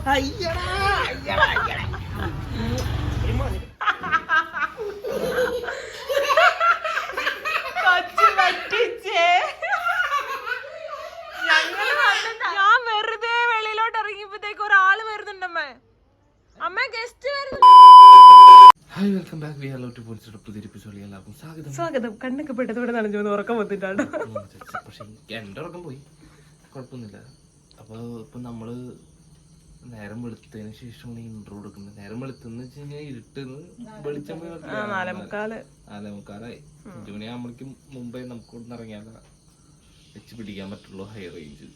ഞാൻ വെറുതെ വെളിയിലോട്ട് ഇറങ്ങിയപ്പോഴത്തേക്ക് ഒരാള് വരുന്നുണ്ടമ്മേ. അമ്മ ഗസ്റ്റ് വരുന്നു. Hi, welcome back. We are love to പോലീസിന്റെ പുതിയൊരു എപ്പിസോഡിൽ എല്ലാവർക്കും സ്വാഗതം. കണ്ണൊക്കെ പെട്ടതോടെ നനഞ്ഞു ഉറക്കം വന്നിട്ടാണ്. പക്ഷെ എൻ്റെ ഉറക്കം പോയി, കുഴപ്പമൊന്നുമില്ല. അപ്പോൾ ഇപ്പം നമ്മൾ നേരം വെളുത്തതിന് ശേഷമാണ് ഇൻട്രോ കൊടുക്കുന്നത്. നേരം വെളുത്തെന്ന് വെച്ച് കഴിഞ്ഞാൽ ഇരുട്ടെന്ന് വെളിച്ചം 4:45 5 മണിയാകുമ്പോഴേക്കും മുമ്പേ നമുക്ക് ഇവിടുന്ന് ഇറങ്ങിയാൽ വെച്ച് പിടിക്കാൻ പറ്റുള്ളൂ ഹൈ റേഞ്ച്.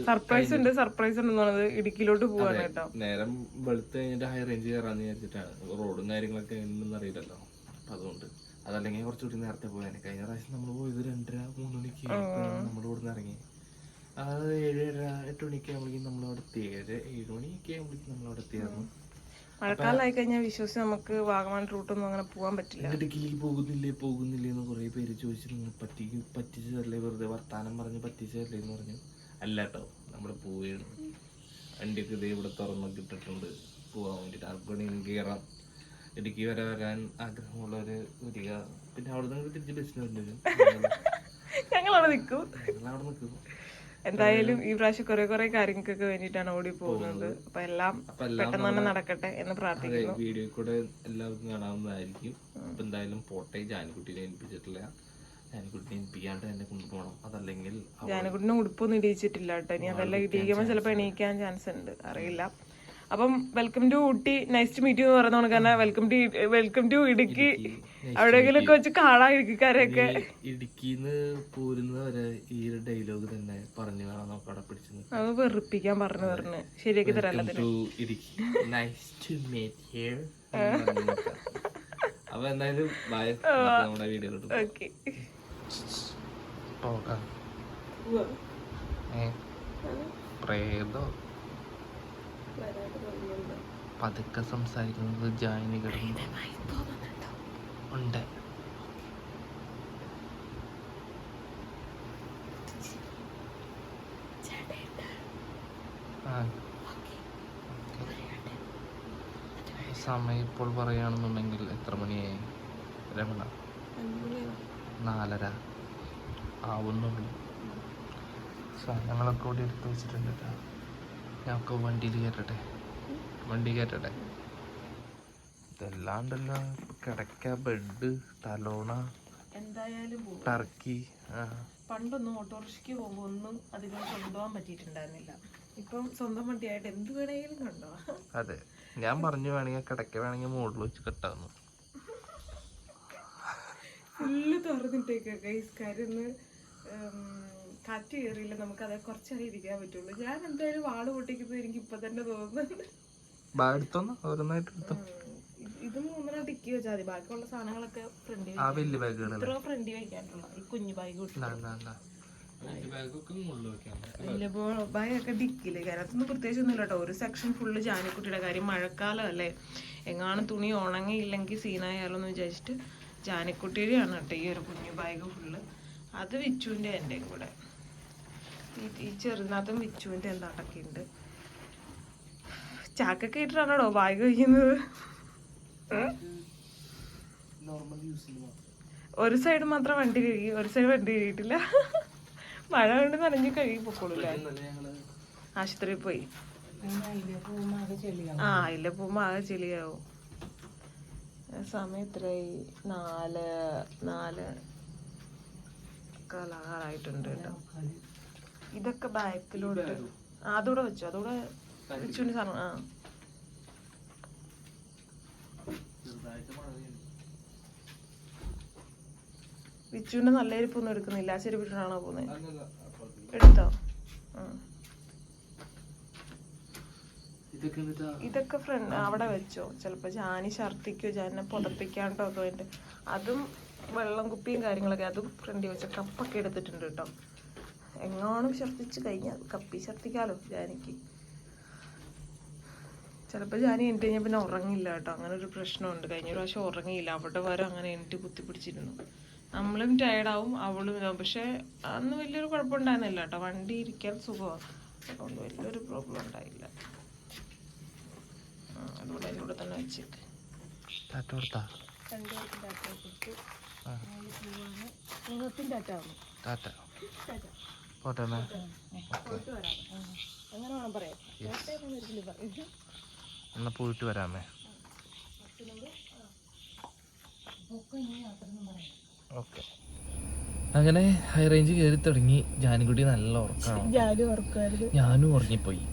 സർപ്രൈസ് ഉണ്ട് ഇടുക്കിയിലോട്ട് പോവാണ് കേട്ടോ. നേരം വെളുത്ത് കഴിഞ്ഞിട്ട് ഹൈ റേഞ്ച് കയറാന്ന് വിചാരിച്ചിട്ടാണ്. റോഡും കാര്യങ്ങളൊക്കെ എങ്ങനെയൊന്നും അറിയില്ലല്ലോ. അപ്പൊ അതുകൊണ്ട് അതല്ലെങ്കിൽ കുറച്ചുകൂടി നേരത്തെ പോയാൽ. കഴിഞ്ഞ പ്രാവശ്യം നമ്മൾ പോയത് 2:30-3 മണിക്ക് നമ്മുടെ ഇവിടുന്ന് ഇറങ്ങി. അതായത് 7:30-8 മണിക്ക് ആകുമ്പോഴേക്കും നമ്മളവിടെ എത്തി. 7 മണിയൊക്കെ ആകുമ്പോഴേക്കും നമ്മളവിടെ എത്തിയായിരുന്നു. മഴക്കാലമായി കഴിഞ്ഞാൽ വിശ്വസിച്ച് നമുക്ക് വാഗമൺ റൂട്ടൊന്നും അങ്ങനെ പോകാൻ പറ്റില്ല. ഇടുക്കിയിലേക്ക് പോകുന്നില്ലേ എന്ന് കുറെ പേര് ചോദിച്ചു. നിങ്ങൾ പറ്റിച്ചതല്ലേ, വെറുതെ വർത്താനം പറഞ്ഞ് പറ്റിച്ചതല്ലേ എന്ന് പറഞ്ഞു. അല്ല കേട്ടോ, നമ്മൾ പോവുകയാണ്. വണ്ടിയൊക്കെ ഇതേ ഇവിടെ തുറന്നൊക്കെ ഇട്ടിട്ടുണ്ട്. പോകാൻ വേണ്ടിയിട്ട് ആർക്കും കയറാം. ഇടുക്കി വരെ വരാൻ ആഗ്രഹമുള്ളവര് വരിക. പിന്നെ അവിടെ നിന്ന് തിരിച്ച് ബസ്സിന് വരും. ഞങ്ങളവിടെ നിൽക്കും. എന്തായാലും ഈ പ്രാവശ്യം കുറെ കാര്യങ്ങൾക്കൊക്കെ വേണ്ടിയിട്ടാണ് ഓടി പോകുന്നത്. അപ്പൊ എല്ലാം പെട്ടെന്ന് തന്നെ നടക്കട്ടെ എന്ന് പ്രാർത്ഥിക്കുന്നു. വീഡിയോ കൂടെ എല്ലാവർക്കും കാണാവുന്നതായിരിക്കും. അപ്പൊ എന്തായാലും പോട്ടെ. ജാനിക്കുട്ടിനെ ഏൽപ്പിച്ചിട്ടില്ല. ജാനിക്കുട്ടിനെ ഏൽപ്പിക്കാണ്ട് എന്നെ കൊണ്ടുപോകണം. അതല്ലെങ്കിൽ ജാനിക്കുട്ടിനെ ഉടുപ്പൊന്നും ഇടിയിച്ചിട്ടില്ല കേട്ടോ. ഇനി അതെല്ലാം ഇടിയിക്കുമ്പോൾ ചിലപ്പോൾ എണീക്കാൻ ചാൻസ് ഉണ്ട്, അറിയില്ല. അപ്പം welcome to Ooty, nice to meet you എന്ന് പറയുന്നത് കാരണം വെൽക്കം ടു ഇടുക്കി. എവിടെയെങ്കിലൊക്കെ വെച്ച് കാണാം ഇടുക്കിക്കാരെയൊക്കെ. ഇടുക്കിന്ന് പോരുന്നവരെ ഈ ഒരു ഡയലോഗ് തന്നെ പറഞ്ഞു വേണം നമുക്ക് അവിടെ പിടിച്ചു. അത് വെറുപ്പിക്കാൻ പറഞ്ഞു ശരിയാക്കി തരാം. അപ്പൊ എന്തായാലും നമ്മുടെ വീഡിയോയിലോട്ട് പോകാം. പ്രേതോ പതുക്കെ സംസാരിക്കുന്നത് ജാനികളുണ്ട്. സമയം ഇപ്പോൾ പറയുകയാണെന്നുണ്ടെങ്കിൽ എത്ര മണിയായി രമണ? 4:30 ആവുന്നുള്ളൂ. സാധനങ്ങളൊക്കെ കൂടി എടുത്ത് വെച്ചിട്ടുണ്ട് കേട്ടോ. ഞങ്ങൾക്ക് വണ്ടി കയറ്റട്ടെ. ഇതല്ലാണ്ടല്ലോ കിടക്ക, ബെഡ്, തലോണ, എന്തായാലും ടർക്കി. പണ്ടൊന്നും ഓട്ടോറിക്ഷയ്ക്ക് പോകുമ്പോ ഒന്നും അധികം കൊണ്ടുപോകാൻ പറ്റിയിട്ടുണ്ടായിരുന്നില്ല. ഇപ്പം സ്വന്തം വണ്ടിയായിട്ട് എന്ത് വേണമെങ്കിലും കൊണ്ടുപോകാം. അതെ, ഞാൻ പറഞ്ഞു വേണമെങ്കിൽ കിടക്ക വേണമെങ്കിൽ മുകളിൽ വെച്ച് കെട്ടാന്ന്. ഫുള്ള് തുറന്നിട്ടേക്കൊക്കെ ഇസ്കാരൊന്ന് കാറ്റ് കയറിയില്ല. നമുക്ക് അത് കുറച്ചേ ഇരിക്കാൻ പറ്റുള്ളൂ. ഞാൻ എന്തായാലും വാള് പൊട്ടിക്കുന്നത് എനിക്ക് ഇപ്പൊ തന്നെ തോന്നുന്നുണ്ട്. ഇത് 3 ടിക്കി വെച്ചാൽ മതി. ബാക്കിയുള്ള സാധനങ്ങളൊക്കെ ഫ്രണ്ടിൽ വയ്ക്കാനുള്ള ഈ കുഞ്ഞു ബാഗ് ബാഗൊക്കെ ഡിക്കില്. അതിനകത്തൊന്നും പ്രത്യേകിച്ച് ഒന്നുമില്ല കേട്ടോ. ഒരു സെക്ഷൻ ഫുള്ള് ജാനിക്കുട്ടിയുടെ കാര്യം. മഴക്കാലം അല്ലേ, എങ്ങാനും തുണി ഉണങ്ങിയില്ലെങ്കിൽ സീനായാലോ എന്ന് വിചാരിച്ചിട്ട് ജാനിക്കുട്ടിയുടെയാണ് കേട്ടോ ഈ ഒരു കുഞ്ഞു ബാഗ് ഫുള്ള്. അത് വിച്ചുവിൻ്റെ എൻ്റെയും കൂടെ. ഈ ചെറുതിനകത്തും വിച്ചുവിൻ്റെ എന്താട്ടൊക്കെ ഉണ്ട്. ചാക്കൊക്കെ ഇട്ടിട്ടാണോ ബാഗ് കഴിക്കുന്നത്? ഒരു സൈഡ് മാത്രം വണ്ടി കഴുകി, ഒരു സൈഡ് വണ്ടി കഴുകിയിട്ടില്ല. മഴ കൊണ്ട് നനഞ്ഞ് കഴുകി പൊക്കോളൂല്ലേ. ആശുപത്രിയിൽ പോയി. അതിലെ പോകുമ്പോ ആകെ ചെളിയാവും. സമയം എത്രയായി? 4:45 കേട്ടോ. ഇതൊക്കെ ബാക്കിലോട്ട് അതോടെ വെച്ചോ. അതോടെ വിച്ചുവിന്റെ സാധനം. വിച്ചുവിന്റെ നല്ല ഇരിപ്പൊന്നും എടുക്കുന്നില്ല. ആ ചെരുപ്പിട്ടാണോ പോകുന്നത്? എടുത്തോ. ഇതൊക്കെ ഫ്രണ്ട് അവിടെ വെച്ചോ. ചിലപ്പോ ജാനി ഛർദിക്കോ, ജാനിനെ പുതപ്പിക്കാണ്ടോ ഒക്കെ വേണ്ടി. അതും വെള്ളം കുപ്പിയും കാര്യങ്ങളൊക്കെ അതും ഫ്രണ്ടിൽ വെച്ച. കപ്പൊക്കെ എടുത്തിട്ടുണ്ട് കേട്ടോ. എങ്ങാനും ഛർദിച്ച് കഴിഞ്ഞാൽ കപ്പി ഛർദിക്കാലോ ജാനിക്ക്. ചിലപ്പോൾ ജാനി എണീറ്റ് കഴിഞ്ഞാൽ പിന്നെ ഉറങ്ങില്ല കേട്ടോ. അങ്ങനെ ഒരു പ്രശ്നമുണ്ട്. കഴിഞ്ഞ പ്രാവശ്യം ഉറങ്ങിയില്ല. അവിടെ വരെ അങ്ങനെ എണീറ്റ് കുത്തിപ്പിടിച്ചിരുന്നു. നമ്മളും ടയർഡാവും, അവളും ഇതാവും. പക്ഷെ അന്ന് വലിയൊരു കുഴപ്പമുണ്ടായിരുന്നില്ല കേട്ടോ. വണ്ടി ഇരിക്കാൻ സുഖമാണ്. അതുകൊണ്ട് വലിയൊരു പ്രോബ്ലം ഉണ്ടായില്ല. അതുകൊണ്ട് അതിൻ്റെ കൂടെ തന്നെ വെച്ചേക്ക്. ടാറ്റ കൊടുത്താ? രണ്ടുപേർക്കും ടാറ്റ കൊടുത്തു. പോവാണ്. നിങ്ങൾക്കും ടാറ്റ ആവുന്നു. ടാറ്റ പോട്ടെ. പോയിട്ട് വരാം. അങ്ങനെ വേണം പറയാം. എന്നാ പോയിട്ട് വരാമേ. ഓക്കെ. അങ്ങനെ ഹൈ റേഞ്ച് കയറി തുടങ്ങി. ജാനിക്കുട്ടി നല്ല ഉറക്കമാണ്. ഞാനും ഉറങ്ങിപ്പോയി.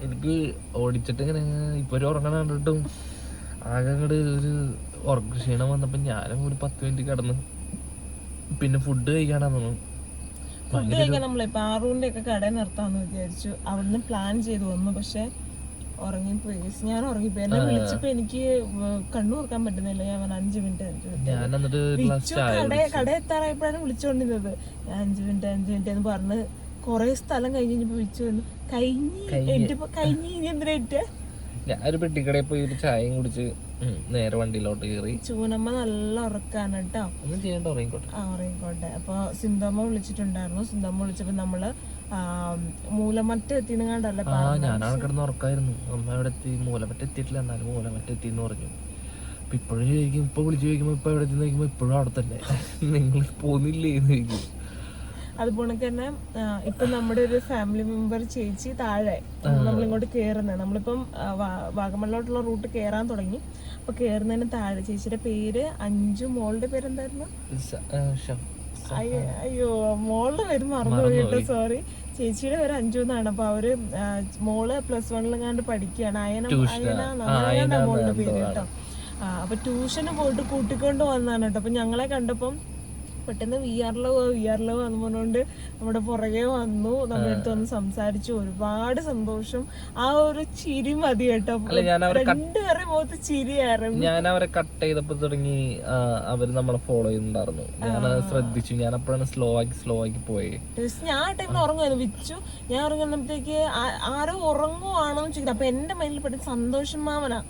എനിക്ക് ഓടിച്ചിട്ട് ഇങ്ങനെ ഇപ്പൊ ഒരു ഉറങ്ങണ കണ്ടിട്ടും ആകെ അങ്ങോട്ട് ഒരു ഉറക്ക ക്ഷീണം വന്നപ്പോ ഞാനും ഒരു 10 മിനിറ്റ് കിടന്നു. പിന്നെ ഫുഡ് കഴിക്കാനാന്ന് തോന്നുന്നു. ഫുഡ് കഴിക്കാൻ നമ്മളിപ്പോ ആറൂന്റെ ഒക്കെ കടയിൽ നിർത്താന്ന് വിചാരിച്ചു. അവിടുന്ന് പ്ലാൻ ചെയ്ത് വന്നു. പക്ഷെ ഉറങ്ങിപ്പോയി. ഞാൻ ഉറങ്ങിപ്പോയി. എന്നെ വിളിച്ചപ്പോ എനിക്ക് കണ്ണു തുറക്കാൻ പറ്റുന്നില്ല. ഞാൻ 5 മിനിറ്റ് കട എത്താറായപ്പോഴാണ് വിളിച്ചോണ്ടിരുന്നത്. ഞാൻ 5 മിനിറ്റ് എന്ന് പറഞ്ഞ് കൊറേ സ്ഥലം കഴിഞ്ഞപ്പോ വിളിച്ചു വന്നു. കഴിഞ്ഞ് ഇനി എന്തിനായിട്ട് ഞാനൊരു പെട്ടിക്കടയിൽ പോയി ഒരു ചായയും കുടിച്ച് നേരെ വണ്ടിയിലോട്ട് കയറി. ചൂനമ്മ നല്ല ഉറക്കാണ് കേട്ടോ. ഒന്നും ചെയ്യണ്ട, ഉറങ്ങിക്കോട്ടെ. അപ്പൊ സിന്ധമ്മ വിളിച്ചിട്ടുണ്ടായിരുന്നു. സിന്ധമ്മ വിളിച്ചപ്പോ നമ്മള് മൂലമറ്റ എത്തിങ്ങാണ്ടല്ലേ. ഞാനവിടെ കിടന്ന് ഉറക്കായിരുന്നു. അമ്മ എവിടെ എത്തി? മൂലമറ്റ എത്തിയിട്ടില്ല, എന്നാലും മൂലമറ്റ എത്തിന്ന് പറഞ്ഞു. അപ്പൊ ഇപ്പോഴും ചോദിക്കും, ഇപ്പൊ വിളിച്ചു ചോദിക്കുമ്പോ ഇപ്പൊ എവിടെ എത്തി നോക്കുമ്പോ ഇപ്പോഴും അവിടെ തന്നെ. നിങ്ങൾ പോന്നില്ലേ എന്ന് ചോദിക്കും. അതുപോലെ തന്നെ ഇപ്പൊ നമ്മുടെ ഒരു ഫാമിലി മെമ്പർ ചേച്ചി താഴെ നമ്മളിങ്ങോട്ട് കേറുന്നത്. നമ്മളിപ്പം വാഗമണിലോട്ടുള്ള റൂട്ട് കേറാൻ തുടങ്ങി. അപ്പൊ കേറുന്നതിന് താഴെ ചേച്ചിയുടെ പേര് അഞ്ജു. മോളുടെ പേരെന്തായിരുന്നു? അയ്യോ, മോളുടെ പേര് മറന്നുപോയി കേട്ടോ, സോറി. ചേച്ചിയുടെ പേര് അഞ്ജു എന്നാണ്. അപ്പൊ അവര് മോള് +1 പഠിക്കുകയാണ്. അയന മോളുടെ പേര് കേട്ടോ. അപ്പൊ ട്യൂഷന് പോയിട്ട് കൂട്ടിക്കൊണ്ട് വന്നതാണ് കേട്ടോ. അപ്പൊ ഞങ്ങളെ കണ്ടപ്പം പെട്ടെന്ന് വിആറിലോ എന്ന് പറഞ്ഞുകൊണ്ട് നമ്മുടെ പുറകെ വന്നു. നമ്മുടെ അടുത്ത് വന്ന് സംസാരിച്ചു. ഒരുപാട് സന്തോഷം. ആ ഒരു ചിരി മതി കേട്ടോ. രണ്ടുപേരുടെ മുഖത്ത് ചിരിയായിരുന്നു. ഞാൻ അവരെ കട്ട് ചെയ്തപ്പോ തുടങ്ങി അവര് നമ്മളെ ഫോളോ ചെയ്യുന്നുണ്ടായിരുന്നു. ഞാൻ ശ്രദ്ധിച്ചു. ഞാൻ അപ്പോഴാണ് സ്ലോ ആക്കി പോയി. ഞാൻ ആ ടൈമിൽ ഉറങ്ങുമായിരുന്നു. വിച്ചു ഞാൻ ഉറങ്ങുന്നപ്പോഴത്തേക്ക് ആരോ ഉറങ്ങുവാണോ ചോദിക്കുന്നത്. അപ്പൊ എന്റെ മൈൻഡിൽ പെട്ടെന്ന് സന്തോഷം മാമനാ.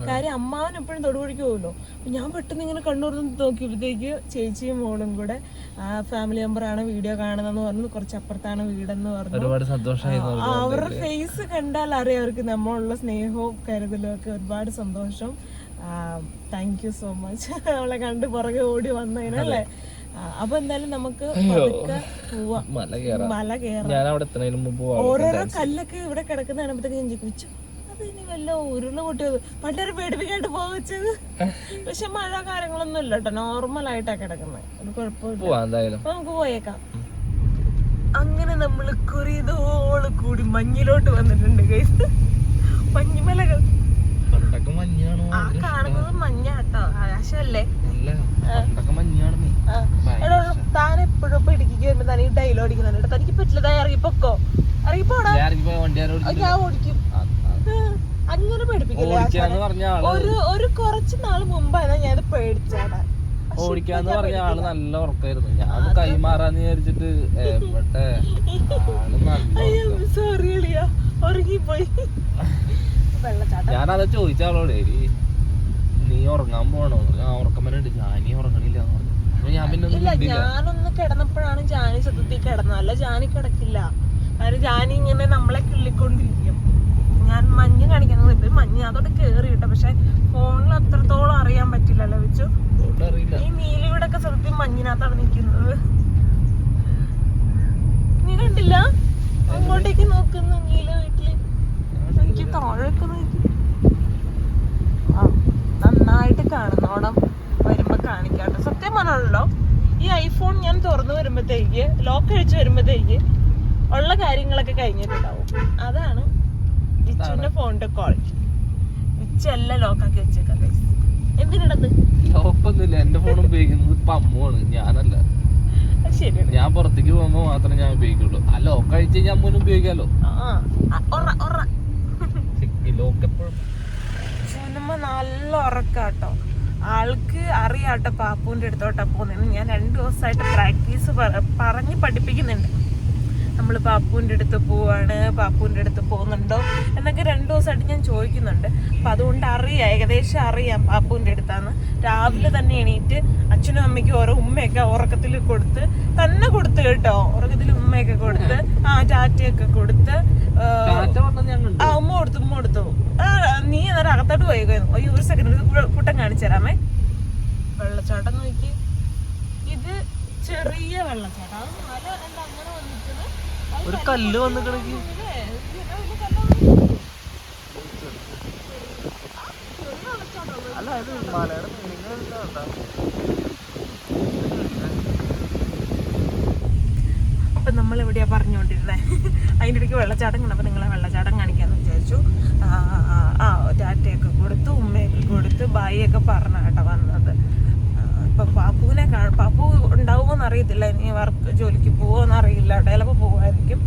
കാര്യം അമ്മാവൻ എപ്പോഴും തൊടുപിടിക്ക് പോകുമല്ലോ. ഞാൻ പെട്ടെന്ന് ഇങ്ങനെ കണ്ണൂർന്ന് നോക്കിയപ്പോഴത്തേക്ക് ചേച്ചിയും മോളും കൂടെ ഫാമിലി മെമ്പറാണ് വീഡിയോ കാണുന്നതെന്ന് പറഞ്ഞു. കുറച്ച് അപ്പുറത്താണ് വീടെന്ന് പറഞ്ഞു. ഒരുപാട് സന്തോഷമായി. അവരുടെ ഫേസ് കണ്ടാൽ അറിയാം അവർക്ക് നമ്മളുള്ള സ്നേഹവും കരുതലും ഒക്കെ. ഒരുപാട് സന്തോഷം. Thank you so much. അവളെ കണ്ട് പുറകെ ഓടി വന്നതിനല്ലേ. അപ്പൊ എന്തായാലും നമുക്ക് പോവാം. മല കയറാം. ഓരോരോ കല്ലൊക്കെ ഇവിടെ കിടക്കുന്ന കാണുമ്പോഴത്തേക്ക് ഞാൻ ചോദിച്ചു, ഇനി വല്ല ഉരുള പൊട്ടിയത് പണ്ടൊരു പേടിപ്പിക്കായിട്ട് പോവച്ചത്. പക്ഷെ മഴ കാര്യങ്ങളൊന്നും ഇല്ല കേട്ടോ. നോർമൽ ആയിട്ടാ കിടക്കുന്നത്. അത് കുഴപ്പമില്ല. അപ്പൊ നമുക്ക് പോയേക്കാം. അങ്ങനെ നമ്മള് കുറിയതോള് കൂടി മഞ്ഞിലോട്ട് വന്നിട്ടുണ്ട് ഗൈസ്. മഞ്ഞുമലകൾ ആ കാണുന്നത് മഞ്ഞാട്ടോ. ആകാശല്ലേ. താൻ എപ്പോഴും ഇപ്പൊ ഇടുക്കിക്ക് വരുമ്പോ തന്നെ ഈ ഡയലോഗ് അടിക്കുന്നുണ്ട്. തനിക്ക് പറ്റില്ല, ഇറങ്ങിപ്പോക്കോ, ഇറങ്ങിപ്പോടാ, ഞാൻ ഓടിക്കും. അങ്ങനെ പേടിപ്പിക്കില്ല. ഒരു കുറച്ച് നാള് മുമ്പാണ് ഞാൻ പേടിച്ചാണ്. ഓടിക്കാന്ന് പറഞ്ഞ ആള് നല്ല ഉറക്കായിരുന്നു. ഞാൻ കൈമാറാന്ന് വിചാരിച്ചിട്ട് സോറി അളിയാ, ഉറങ്ങിപ്പോയി. ഞാനതാ ചോദിച്ച ആളോടെ, നീ ഉറങ്ങാൻ പോണോ? ഉറക്കം വരണ്ട്. ജാനി ഉറങ്ങണില്ല എന്ന് പറഞ്ഞു. ഞാൻ പിന്നെ ഞാനൊന്ന് കിടന്നപ്പോഴാണ് ജാനി സത്യത്തിൽ കിടന്നത്. അല്ല ജാനി കിടക്കില്ല. കാര്യം ജാനി ഇങ്ങനെ നമ്മളെ കിള്ളിക്കൊണ്ടിരിക്കും. ഞാൻ മഞ്ഞ് കാണിക്കുന്നത് മഞ്ഞ് അതോടെ കേറി കിട്ടും. പക്ഷെ ഫോണിൽ അത്രത്തോളം അറിയാൻ പറ്റില്ലല്ലോ വെച്ചു. ഈ നീലിവിടൊക്കെ സത്യത്തിൽ മഞ്ഞിനകത്താണ് നിൽക്കുന്നത്. നീ കണ്ടില്ല? അങ്ങോട്ടേക്ക് നോക്കുന്നു നീല വീട്ടില്. എനിക്ക് താഴേക്ക് നോക്കി. നന്നായിട്ട് കാണുന്നോണം വരുമ്പോ കാണിക്കാട്ടോ. സത്യം പറഞ്ഞല്ലോ, ഈ ഐഫോൺ ഞാൻ തുറന്നു വരുമ്പോഴത്തേക്ക് ലോക്ക് അഴിച്ചു വരുമ്പോഴത്തേക്ക് ഉള്ള കാര്യങ്ങളൊക്കെ കഴിഞ്ഞിട്ടുണ്ടാവും. അതാണ് വിച്ചുവിന്റെ ഫോണിന്റെ ക്വാളിറ്റി. വിച്ചല്ല ലോക്കാക്കി വെച്ചേക്കാം. എന്തിനത് ലോക്കൊന്നുമില്ല. എന്റെ ഫോൺ ഉപയോഗിക്കുന്നത് ഇപ്പൊ അമ്മുവാണ്, ഞാനല്ല. ശരി, ഞാൻ പുറത്തേക്ക് പോകുമ്പോ മാത്രമേ ഞാൻ ഉപയോഗിക്കുള്ളൂ. ആ ലോക്ക് അഴിച്ച് കഴിഞ്ഞാൽ അമ്മൂന് ഉപയോഗിക്കാലോ. ലോക്ക് എപ്പോഴും നല്ല ഉറക്കാട്ടോ. ആൾക്ക് അറിയാട്ടോ പാപ്പുവിന്റെ അടുത്തോട്ടാ പോകുന്നത്. ഞാൻ 2 ദിവസമായിട്ട് പ്രാക്ടീസ് പറഞ്ഞ് പഠിപ്പിക്കുന്നുണ്ട്. നമ്മൾ പാപ്പുവിൻ്റെ അടുത്ത് പോവാണ്, പാപ്പുവിൻ്റെ അടുത്ത് പോകുന്നുണ്ടോ എന്നൊക്കെ 2 ദിവസമായിട്ട് ഞാൻ ചോദിക്കുന്നുണ്ട്. അപ്പം അതുകൊണ്ട് ഏകദേശം അറിയാം പാപ്പുവിൻ്റെ അടുത്താന്ന്. രാവിലെ തന്നെ എണീറ്റ് അച്ഛനും അമ്മയ്ക്കും ഓരോ ഉമ്മയൊക്കെ ഉറക്കത്തിൽ കൊടുത്ത് കേട്ടോ, ഉറക്കത്തിൽ ഉമ്മയൊക്കെ കൊടുത്ത് ടാറ്റയൊക്കെ കൊടുത്ത് ഉമ്മ കൊടുത്തു. നീ അന്നേരം അകത്തോട്ട് പോയേക്കായിരുന്നു. അയ്യോ ഒരു സെക്കൻഡ് കുട്ടൻ കാണിച്ചു തരാമേ. വെള്ളച്ചാട്ടം നോക്കി, ഇത് ചെറിയ വെള്ളച്ചാട്ടം. അത് മല എന്താ അങ്ങനെ വന്നിട്ടത്, ഒരു കല്ല് വന്ന് കിടക്കി. അല്ല ഇത് മലയുടെ അപ്പം നമ്മൾ എവിടെയാ പറഞ്ഞുകൊണ്ടിരുന്നത്? അതിൻ്റെ ഇടയ്ക്ക് വെള്ളച്ചാട്ടം കണ്ടപ്പോൾ നിങ്ങളെ വെള്ളച്ചാട്ടം കാണിക്കാമെന്ന് വിചാരിച്ചു. ടാറ്റയൊക്കെ കൊടുത്ത് ഉമ്മയൊക്കെ കൊടുത്ത് ബായിയൊക്കെ പറഞ്ഞ കേട്ടോ വന്നത്. ഇപ്പം പാപ്പു ഉണ്ടാവുമോന്ന് അറിയത്തില്ല, ഇനി ജോലിക്ക് പോവോന്ന് അറിയില്ല. ചിലപ്പോൾ പോവായിരിക്കും,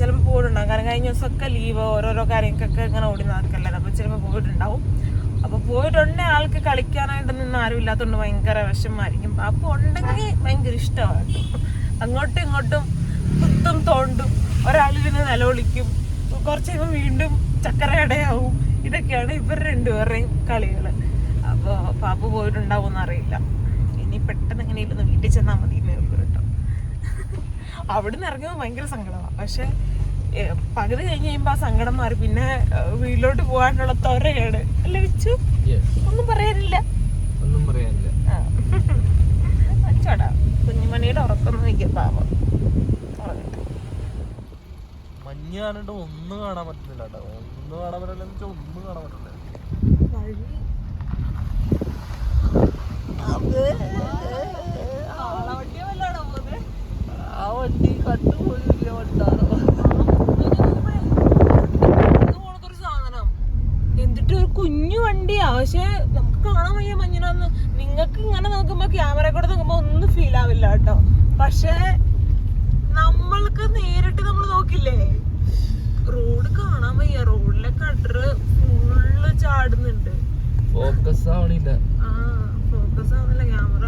ചിലപ്പോൾ പോയിട്ടുണ്ടാവും. കാരണം കഴിഞ്ഞ ദിവസമൊക്കെ ലീവ് ഓരോരോ കാര്യങ്ങൾക്കൊക്കെ ഇങ്ങനെ ഓടി നടക്കല്ലേ, അപ്പോൾ ചിലപ്പോൾ പോയിട്ടുണ്ടാവും. അപ്പോൾ പോയിട്ടുണ്ടെങ്കിൽ ആൾക്ക് കളിക്കാനായിട്ട് നിന്ന് ആരും ഇല്ലാത്തതുകൊണ്ട് ഭയങ്കര വിഷമമായിരിക്കും. പാപ്പു ഉണ്ടെങ്കിൽ ഭയങ്കര ഇഷ്ടമാണ്. അങ്ങോട്ടും ഇങ്ങോട്ടും കുത്തും തോണ്ടും, ഒരാളിന് നിലവിളിക്കും, കുറച്ച് കഴിയുമ്പോൾ വീണ്ടും ചക്കരയടയാവും. ഇതൊക്കെയാണ് ഇവർ 2 പേരുടെയും കളികൾ. അപ്പോൾ പാപ്പു പോയിട്ടുണ്ടാവുമെന്ന് അറിയില്ല. ഇനി പെട്ടെന്ന് എങ്ങനെയൊന്ന് വീട്ടിൽ ചെന്നാൽ മതി എന്നേയുള്ളൂ കേട്ടോ. അവിടെ നിന്ന് ഇറങ്ങുമ്പോൾ ഭയങ്കര സങ്കടമാണ്. പക്ഷെ പകുതി കഴിഞ്ഞ് കഴിയുമ്പോൾ ആ സങ്കടം മാറി. പിന്നെ വീട്ടിലോട്ട് പോകാനുള്ള ത്വരയാണ് അല്ലേ വെച്ചു? ഒന്നും പറയാനില്ല. അച്ചോടാ കുഞ്ഞുമണിയുടെ ഉറക്കം നോക്കിയ പാവം ഉറങ്ങട്ടെ. മഞ്ഞ് കാണാണ്ട് ഒന്നും കാണാൻ പറ്റുന്നില്ല കേട്ടോ. ഒന്നും കാണാൻ പറ്റില്ല, ഒന്നും കാണാൻ പറ്റില്ല. ആ വണ്ടി കണ്ടുപോയില്ല വണ്ടാണോ സാധനം. എന്നിട്ട് ഒരു കുഞ്ഞു വണ്ടിയാ, പക്ഷെ നമുക്ക് കാണാൻ വയ്യ മഞ്ഞിനൊന്നും. നിങ്ങൾക്ക് ഇങ്ങനെ നോക്കുമ്പോ ക്യാമറ കൂടെ നോക്കുമ്പോ ഒന്നും ഫീൽ ആവില്ല കേട്ടോ. പക്ഷെ നമ്മൾക്ക് നേരിട്ട് നമ്മൾ നോക്കില്ലേ, റോഡ് കാണാൻ വയ്യ. റോഡിലെ കട്ടറ് ഫുള്ള് ചാടുന്നുണ്ട്. ഫോക്കസ് ആവണില്ല. ഫോക്കസ് ആവുന്നില്ല ക്യാമറ.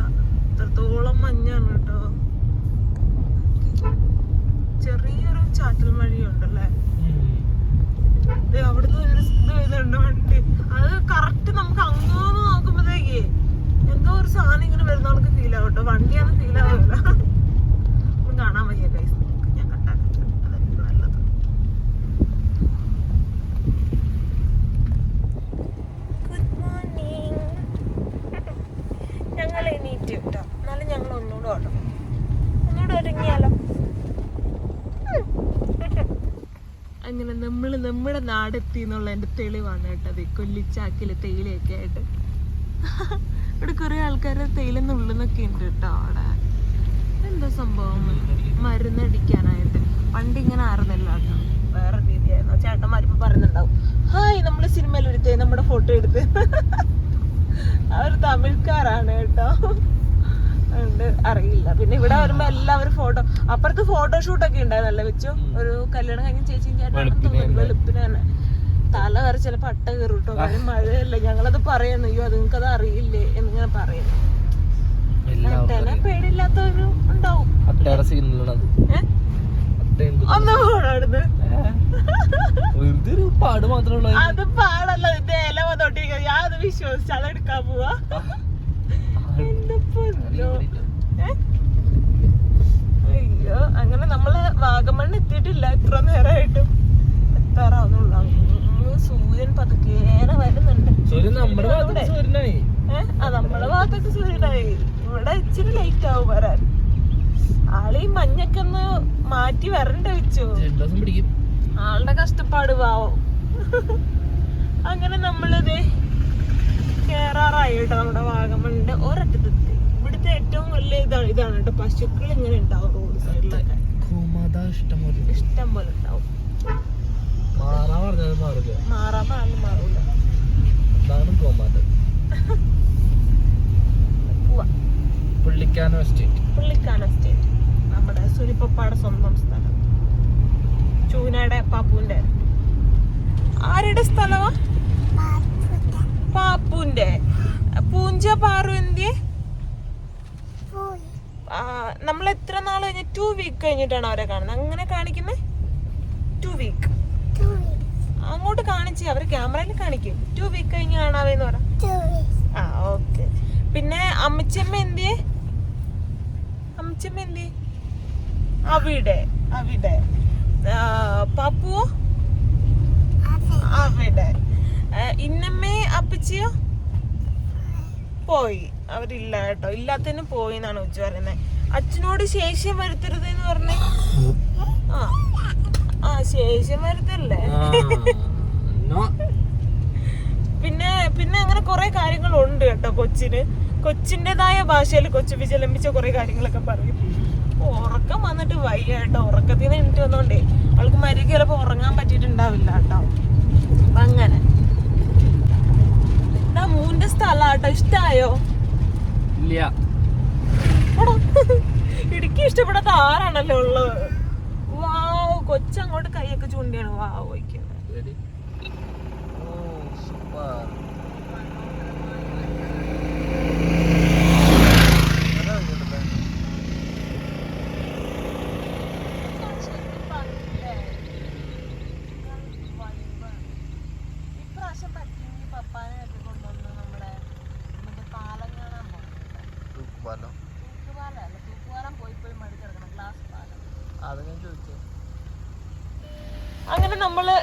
അത്രത്തോളം മഞ്ഞാണ് കേട്ടോ. ചെറിയൊരു ചാറ്റൽ മഴയുണ്ടല്ലേ. അവിടുന്ന് ഒരു ഇത് വരുന്നുണ്ട് വണ്ടി. അത് കറക്റ്റ് നമുക്ക് അങ്ങോന്ന് നോക്കുമ്പോഴത്തേക്ക് എന്തോ ഒരു സാധനം ഇങ്ങനെ വരുന്ന ആൾക്ക് ഫീൽ ആവും കേട്ടോ. വണ്ടിയാന്ന് ഫീൽ ആവില്ല. ഒന്നും കാണാൻ വയ്യ ഗൈസ്. ഞാൻ കട്ടാക്കട്ടെ, അതായിരിക്കും നല്ലത്. Good morning. ഞങ്ങൾ എണീറ്റ് കേട്ടോ. എന്നാലും ഞങ്ങൾ ഒന്നുകൂടെ ഒരുങ്ങിയാലോ. അങ്ങനെ നമ്മുടെ നാടെത്തി എന്നുള്ള എൻ്റെ തെളിവാണ് കേട്ടത്. കൊല്ലിച്ചാക്കില് തേയിലയൊക്കെ ആയിട്ട് ഇവിടെ കുറെ ആൾക്കാർ തേയില നുള്ളുന്നൊക്കെ ഉണ്ട് കേട്ടോ. അവിടെ എന്താ സംഭവം, മരുന്നടിക്കാനായിട്ട്. പണ്ട് ഇങ്ങനെ ആയിരുന്നല്ലോ കേട്ടോ, വേറെ രീതിയായിരുന്നു. ചേട്ടന്മാരിപ്പോ പറയുന്നുണ്ടാവും, ഹായ് നമ്മള് സിനിമയിൽ എടുത്തേ നമ്മുടെ ഫോട്ടോ എടുത്ത്. അവർ തമിഴ്ക്കാരാണ് കേട്ടോ, അറിയില്ല. പിന്നെ ഇവിടെ വരുമ്പോ എല്ലാവരും ഫോട്ടോ, അപ്പുറത്ത് ഫോട്ടോഷൂട്ടൊക്കെ ഉണ്ടായിരുന്നല്ലേ വെച്ചു. ഒരു കല്യാണം കഴിഞ്ഞ ചേച്ചിയും ചേട്ടനും വെളുപ്പിന് തന്നെ തല വരെ ചിലപ്പോ അട്ട കയറും കേട്ടോ. കാര്യം മഴയല്ലേ. ഞങ്ങളത് പറയുന്നു, അയ്യോ അത് നിങ്ങൾക്കത് അറിയില്ലേ എന്നിങ്ങനെ പറയുന്നു. പേടിയില്ലാത്തവരും ഉണ്ടാവും. അത് പാടല്ല, ഇതിന്റെ ഇല വന്നോട്ടിരിക്കുക. ഞാൻ അത് വിശ്വസിച്ച് അതെടുക്കാൻ പോവാ. അയ്യോ, അങ്ങനെ നമ്മള് വാഗമൺ എത്തിയിട്ടില്ല. ഇത്ര നേരമായിട്ടും എത്താറാവുന്നുള്ളൂ. സൂര്യൻ പതുക്കേനെ വരുന്നുണ്ട്. നമ്മുടെ ഭാഗത്തൊക്കെ സൂര്യനായി. ഇവിടെ ഇച്ചിരി ലേറ്റ് ആവും വരാൻ. ആളീ മഞ്ഞൊക്കെ ഒന്ന് മാറ്റി വരണ്ട വെച്ചു. ആളുടെ കഷ്ടപ്പാട് പാവം. അങ്ങനെ നമ്മളിത് കേറാറായി കേട്ടോ. നമ്മുടെ വാഗമണിന്റെ ഒരറ്റത്തെത്തി. ഇവിടുത്തെ ഏറ്റവും വലിയ ഇതാണ് കേട്ടോ, പശുക്കൾ ഇങ്ങനെ ഉണ്ടാവും റോഡ് സൈഡിലൊക്കെ. ഇഷ്ടം പോലെ ഉണ്ടാവും. മാറാൻ പറഞ്ഞാലും മാറൂല. പുള്ളിക്കാനോ എസ്റ്റേറ്റ് നമ്മുടെ സുനിപ്പപ്പാടെ സ്വന്തം സ്ഥലം. ചൂനയുടെ പാപ്പുവിന്റെ. ആരുടെ സ്ഥലമാ? പാപ്പുന്റെ. പൂഞ്ച പാറു എന്തിയെ? നമ്മൾ എത്ര നാൾ കഴിഞ്ഞ് 2 വീക്ക് കഴിഞ്ഞിട്ടാണ് അവരെ കാണുന്നത്. അങ്ങനെ കാണിക്കുന്നത് 2 വീക്ക്. അങ്ങോട്ട് കാണിച്ച് അവര് ക്യാമറയിൽ കാണിക്കും 2 വീക്ക് കഴിഞ്ഞ് കാണാവേന്ന് പറ. ആ ഓക്കെ. പിന്നെ അമ്മച്ചമ്മ എന്തിയെ? അമ്മച്ചമ്മ എന്തിയെ? അവിടെ അവിടെ. പാപ്പുവോ? അവിടെ. ഇന്നമ്മേ അപ്പച്ചിയോ? പോയി. അവരില്ല കേട്ടോ. ഇല്ലാത്തതിന് പോയി എന്നാണ് ഉച്ച പറയുന്നത്. അച്ഛനോട് ശേഷ്യം വരുത്തരുത് എന്ന് പറഞ്ഞേ. ആ ശേഷ്യം വരുത്തല്ലേ. പിന്നെ പിന്നെ അങ്ങനെ കുറെ കാര്യങ്ങളുണ്ട് കേട്ടോ കൊച്ചിന്. കൊച്ചിൻ്റെതായ ഭാഷയിൽ കൊച്ചു വിചലംബിച്ച കുറെ കാര്യങ്ങളൊക്കെ പറയും. ഉറക്കം വന്നിട്ട് വയ്യ കേട്ടോ. ഉറക്കത്തിൽ നിന്ന് എണീറ്റ് വന്നോണ്ടേ അവൾക്ക് മരുക്ക് ചിലപ്പോ ഉറങ്ങാൻ പറ്റിയിട്ടുണ്ടാവില്ല കേട്ടോ. അപ്പൊ അങ്ങനെ മൂന്റെ സ്ഥലാട്ടോ. ഇഷ്ടായോ? ഇടുക്കി ഇഷ്ടപ്പെടാത്ത ആരാണല്ലോ ഉള്ളത്. വാവ്, കൊച്ചങ്ങോട്ട് കൈയൊക്കെ ചൂണ്ടിയാണ് വാവ് വയ്ക്കുന്നത്. ഇപ്രാവശ്യം പറ്റിയെങ്കിൽ പപ്പാനെ ഒക്കെ കൊണ്ടുവന്ന് നമ്മുടെ മറ്റേ പാലം കാണാൻ പോകും. തൂക്കുപാലം പോയി മടുക്കിടക്കണം. ഗ്ലാസ് പാലം. അങ്ങനെ നമ്മള്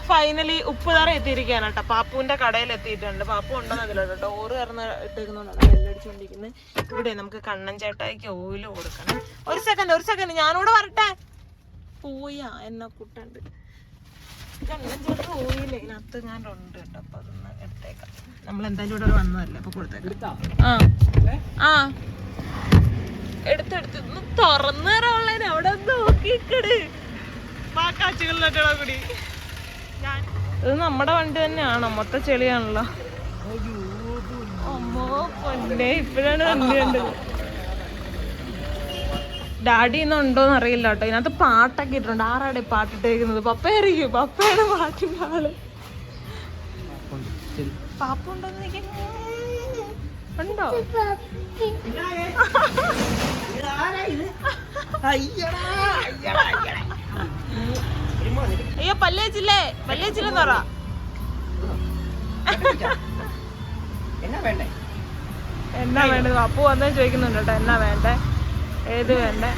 ഫൈനലി ഉപ്പുതറ എത്തിയിരിക്കുകയാണ് കേട്ടോ. പാപ്പുവിന്റെ കടയിൽ എത്തിയിട്ടുണ്ട്. പാപ്പു ഉണ്ടെന്നതില്ല കേട്ടോ. ഡോറ് കയറുന്ന ഇട്ടേക്കുന്നോണ്ടാണ് ബെല്ലടിച്ചോണ്ടിരിക്കുന്നത്. ഇവിടെ നമുക്ക് കണ്ണൻ ചേട്ടായിക്ക് ഓയില് കൊടുക്കണം. ഒരു സെക്കൻഡ് ഞാനൂടെ വരട്ടെ. പോയാ എന്നെ കുട്ടണ്ട്. കണ്ണൻ ചേട്ടൻ ഓയില് ഇതിനകത്ത് ഞാൻ ഉണ്ട് കേട്ടോ. അപ്പൊ അതൊന്ന് എടുത്തേക്കാം. നമ്മൾ എന്തായാലും ഇവിടെ വന്നതല്ലേ, അപ്പൊ കൊടുത്തേക്കാം. ആ എടുത്ത് തുറന്നു തരാനുള്ളതിന് അവിടെ നോക്കിക്കട്. കൂടി ഇത് നമ്മുടെ വണ്ടി തന്നെയാണോ? മൊത്തം ചെളിയാണല്ലോ. അമ്മോ പൊന്നെ, ഇപ്പഴാണ് വണ്ടി കണ്ടത്. ഡാഡി ഇന്നുണ്ടോന്ന് അറിയില്ല കേട്ടോ. ഇതിനകത്ത് പാട്ടൊക്കെ ഇട്ടിട്ടുണ്ട്. ആരാടെ പാട്ടിട്ടേക്കുന്നത്? പപ്പയായിരിക്കും. പപ്പയാണ് പാട്ടിന്റെ ആള്. പാപ്പുണ്ടോന്ന് ഉണ്ടോ? അയ്യോ പല്ലേച്ചില്ലെന്ന് പറ. എന്നാ വേണ്ടത്? അപ്പു വന്നേ ചോദിക്കുന്നുണ്ട് കേട്ടോ. എന്നാ വേണ്ടേ? ഏത് വേണ്ടേ?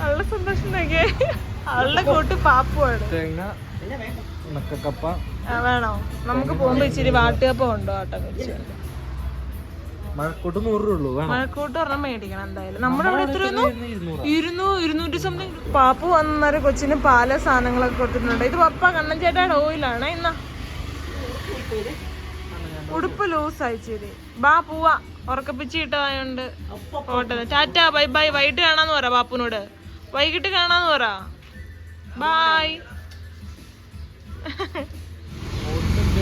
അവളുടെ സന്തോഷം നോക്കിയേ. അവളുടെ കൂട്ട് പാപ്പുവാണ്. വേണോ? നമുക്ക് പോകുമ്പോ ഇച്ചിരി വാട്ടുകപ്പം ഉണ്ടോ? ആട്ടോ വെച്ച് മഴക്കൂട്ട് 100 രൂപ ഉള്ളൂ. മഴക്കൂട്ട് ഒരെണ്ണം മേടിക്കണം എന്തായാലും. നമ്മുടെ അവിടെ എത്രയൊന്നു 200 സംതിങ്. പാപ്പു വന്നേരം കൊച്ചിന് പല സാധനങ്ങളൊക്കെ കൊടുത്തിട്ടുണ്ട്. ഇത് പപ്പ കണ്ണൻ ചേട്ടായുടെ ഓയിലാണ്. ഇന്നാ ഉടുപ്പ് ലൂസ് അയച്ചത്. ബാ പോവാ. ഉറക്കപ്പിച്ച് ഇട്ടതായോണ്ട് ഓട്ടെ. Tata bye bye. വൈകിട്ട് കാണാന്ന് പറ പാപ്പുനോട്. വൈകിട്ട് കാണാന്ന് പറ. ബായ്.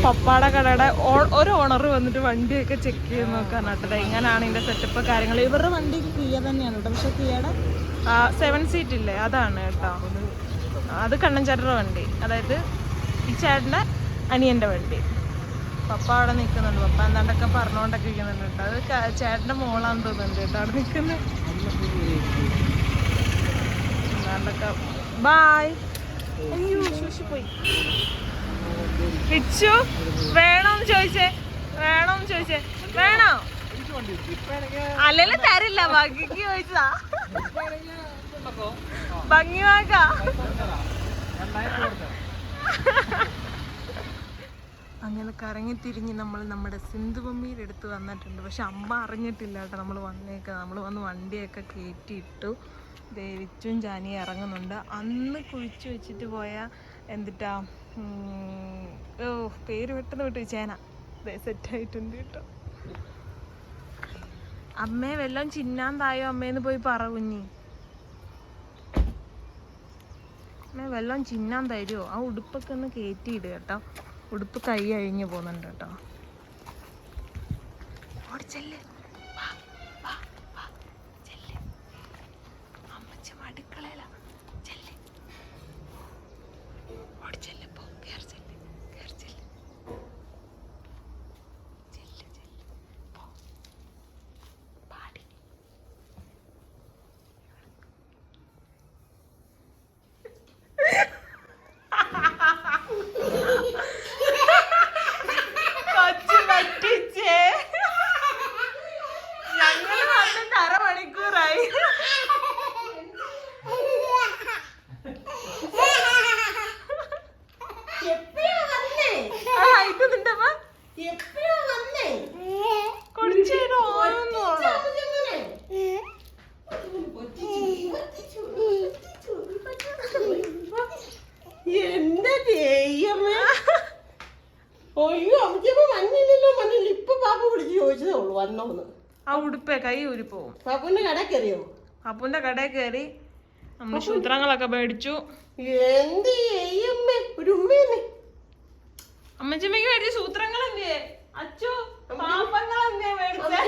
പപ്പാടെ കടയുടെ ഒരു ഓണർ വന്നിട്ട് വണ്ടിയൊക്കെ ചെക്ക് ചെയ്ത് നോക്കാനാട്ടത് എങ്ങനെയാണ് ഇതിന്റെ സെറ്റപ്പ് കാര്യങ്ങൾ. ഇവരുടെ വണ്ടിക്ക് കിയ തന്നെയാണ് കേട്ടോ. പക്ഷെ കിയയുടെ 7 സീറ്റ് ഇല്ലേ, അതാണ് കേട്ടോ. അത് കണ്ണൻ ചേട്ടൻ്റെ വണ്ടി, അതായത് ഈ ചേട്ടൻ്റെ അനിയൻ്റെ വണ്ടി. പപ്പ അവിടെ നിൽക്കുന്നുണ്ട്. പപ്പ എന്താണ്ടൊക്കെ പറഞ്ഞുകൊണ്ടൊക്കെ ഇരിക്കുന്നുണ്ട് കേട്ടോ. അത് ചേട്ടൻ്റെ മോളാന്ന് തോന്നുന്നുണ്ട് കേട്ടോ അവിടെ നിൽക്കുന്നത്. എന്താണ്ടൊക്കെ ബായ്. അയ്യോ ശൂശി പോയി. പിച്ചു വേണോന്ന് ചോദിച്ചേ. വേണോ? അല്ലെങ്കിലും തരില്ല. ഭംഗിക്ക് ചോദിച്ചതാ. ഭംഗി വാക്കാ. അങ്ങനെ കറങ്ങി തിരിഞ്ഞ് നമ്മൾ നമ്മുടെ സിന്ധുഭൂമിയുടെ അടുത്ത് വന്നിട്ടുണ്ട്. പക്ഷെ അമ്മ അറിഞ്ഞിട്ടില്ല കേട്ടോ നമ്മൾ വന്നേക്കാം. നമ്മൾ വന്ന് വണ്ടിയൊക്കെ കയറ്റിയിട്ടു. ദേവിച്ചും ജാനി ഇറങ്ങുന്നുണ്ട്. അന്ന് കുഴിച്ചു വെച്ചിട്ട് പോയ എന്തിട്ടാ പേര് പെട്ടെന്ന് വിട്ടു. ചേന സെറ്റായിട്ടുണ്ട് കേട്ടോ. അമ്മേ വല്ലതും ചിന്നാൻ തായോ അമ്മേന്ന് പോയി പറ കുഞ്ഞി. അമ്മേ വല്ലതും ചിന്നാൻ തരുമോ? ആ ഉടുപ്പൊക്കെ ഒന്ന് കയറ്റിയിട് കേട്ടോ. ഉടുപ്പ് കൈ അഴിഞ്ഞു പോകുന്നുണ്ട് കേട്ടോ. ഓടിച്ചല്ലേ. എന്റെ ദൈവമേ. അയ്യോ അമ്മച്ചപ്പോ മഞ്ഞില്ലല്ലോ മഞ്ഞില്ല. ഇപ്പൊ പാപ്പ വിളിച്ച് ചോദിച്ചതേ ഉള്ളൂ വന്നോന്ന്. ആ ഉടുപ്പേ കൈ ഊരി പോവും. പാപ്പുന്റെ കട കയറിയോ? അപ്പുന്റെ കടയിൽ കയറി നമ്മള് സൂത്രങ്ങളൊക്കെ മേടിച്ചു. എന്ത് ദൈവമേ, ഒരു ഉമ്മയെന്നെ. അമ്മച്ചമ്മക്ക് മേടിച്ച സൂത്രങ്ങളല്ലേ അച്ചു, പാപ്പങ്ങളല്ലേ മേടിച്ചേ?